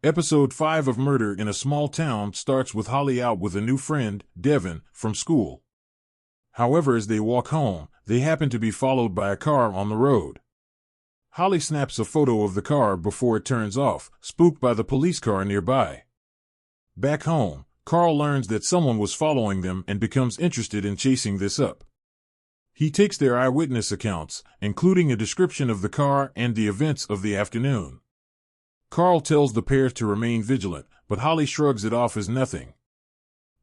Episode 5 of Murder in a Small Town starts with Holly out with a new friend, Devin, from school. However, as they walk home, they happen to be followed by a car on the road. Holly snaps a photo of the car before it turns off, spooked by the police car nearby. Back home, Carl learns that someone was following them and becomes interested in chasing this up. He takes their eyewitness accounts, including a description of the car and the events of the afternoon. Carl tells the pair to remain vigilant, but Holly shrugs it off as nothing.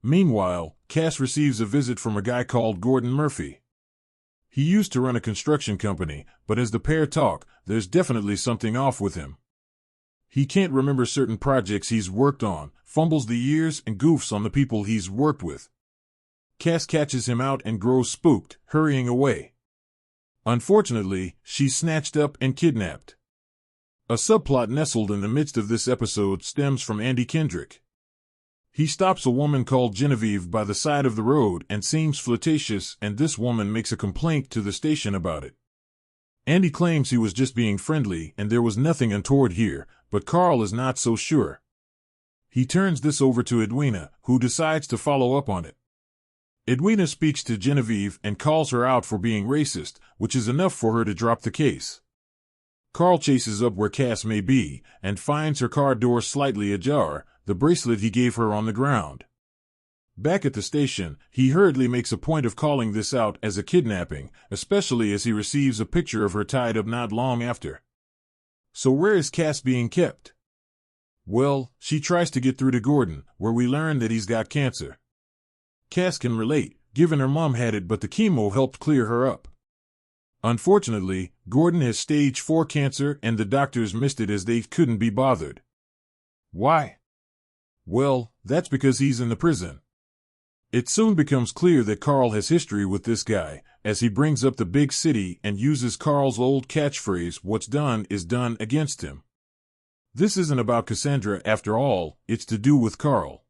Meanwhile, Cass receives a visit from a guy called Gordon Murphy. He used to run a construction company, but as the pair talk, there's definitely something off with him. He can't remember certain projects he's worked on, fumbles the years, and goofs on the people he's worked with. Cass catches him out and grows spooked, hurrying away. Unfortunately, she's snatched up and kidnapped. A subplot nestled in the midst of this episode stems from Andy Kendrick. He stops a woman called Genevieve by the side of the road and seems flirtatious, and this woman makes a complaint to the station about it. Andy claims he was just being friendly and there was nothing untoward here, but Carl is not so sure. He turns this over to Edwina, who decides to follow up on it. Edwina speaks to Genevieve and calls her out for being racist, which is enough for her to drop the case. Carl chases up where Cass may be and finds her car door slightly ajar, the bracelet he gave her on the ground. Back at the station, he hurriedly makes a point of calling this out as a kidnapping, especially as he receives a picture of her tied up not long after. So where is Cass being kept? Well, she tries to get through to Gordon, where we learn that he's got cancer. Cass can relate, given her mom had it, but the chemo helped clear her up. Unfortunately, Gordon has stage 4 cancer and the doctors missed it as they couldn't be bothered. Why? Well, that's because he's in the prison. It soon becomes clear that Carl has history with this guy, as he brings up the big city and uses Carl's old catchphrase, "What's done is done," against him. This isn't about Cassandra after all, it's to do with Carl.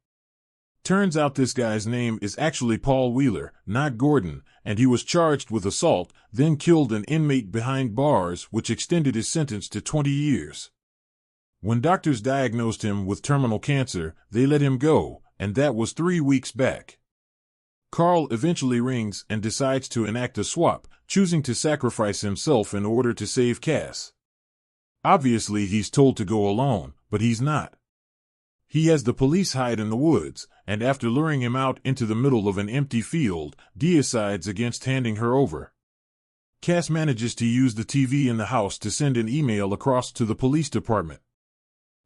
Turns out this guy's name is actually Paul Wheeler, not Gordon, and he was charged with assault, then killed an inmate behind bars, which extended his sentence to 20 years. When doctors diagnosed him with terminal cancer, they let him go, and that was 3 weeks back. Carl eventually rings and decides to enact a swap, choosing to sacrifice himself in order to save Cass. Obviously he's told to go alone, but he's not. He has the police hide in the woods, and after luring him out into the middle of an empty field, decides against handing her over. Cass manages to use the TV in the house to send an email across to the police department.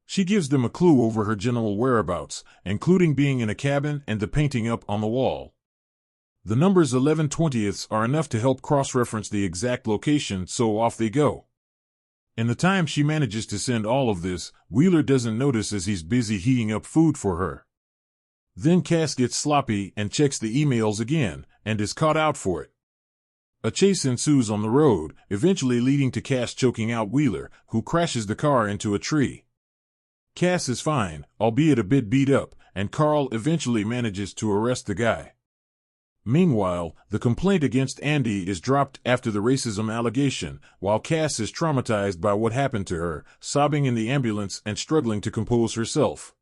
She gives them a clue over her general whereabouts, including being in a cabin and the painting up on the wall. The numbers 11/20 are enough to help cross-reference the exact location, so off they go. In the time she manages to send all of this, Wheeler doesn't notice as he's busy heating up food for her. Then Cass gets sloppy and checks the emails again, and is caught out for it. A chase ensues on the road, eventually leading to Cass choking out Wheeler, who crashes the car into a tree. Cass is fine, albeit a bit beat up, and Carl eventually manages to arrest the guy. Meanwhile, the complaint against Andy is dropped after the racism allegation, while Cass is traumatized by what happened to her, sobbing in the ambulance and struggling to compose herself.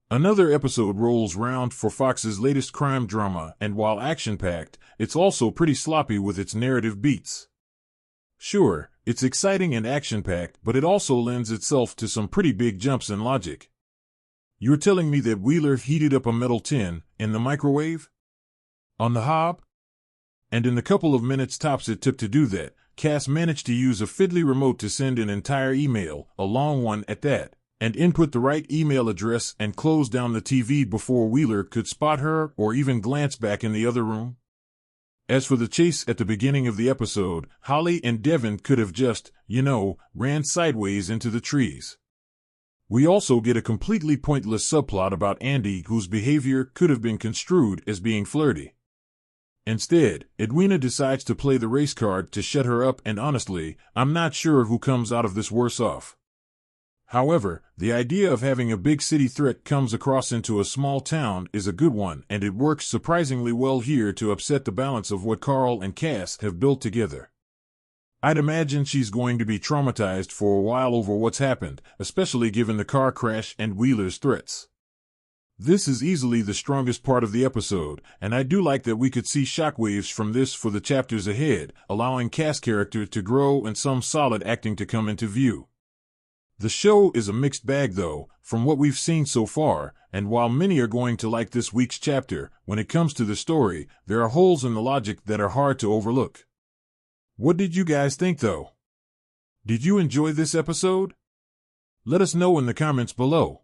Another episode rolls round for Fox's latest crime drama, and while action-packed, it's also pretty sloppy with its narrative beats. Sure, it's exciting and action-packed, but it also lends itself to some pretty big jumps in logic. You're telling me that Wheeler heated up a metal tin in the microwave? On the hob? And in the couple of minutes tops it took to do that, Cass managed to use a fiddly remote to send an entire email, a long one at that, and input the right email address and close down the TV before Wheeler could spot her or even glance back in the other room. As for the chase at the beginning of the episode, Holly and Devin could have just, ran sideways into the trees. We also get a completely pointless subplot about Andy whose behavior could have been construed as being flirty. Instead, Edwina decides to play the race card to shut her up, and honestly, I'm not sure who comes out of this worse off. However, the idea of having a big city threat comes across into a small town is a good one, and it works surprisingly well here to upset the balance of what Carl and Cass have built together. I'd imagine she's going to be traumatized for a while over what's happened, especially given the car crash and Wheeler's threats. This is easily the strongest part of the episode, and I do like that we could see shockwaves from this for the chapters ahead, allowing Cass' character to grow and some solid acting to come into view. The show is a mixed bag though, from what we've seen so far, and while many are going to like this week's chapter, when it comes to the story, there are holes in the logic that are hard to overlook. What did you guys think though? Did you enjoy this episode? Let us know in the comments below.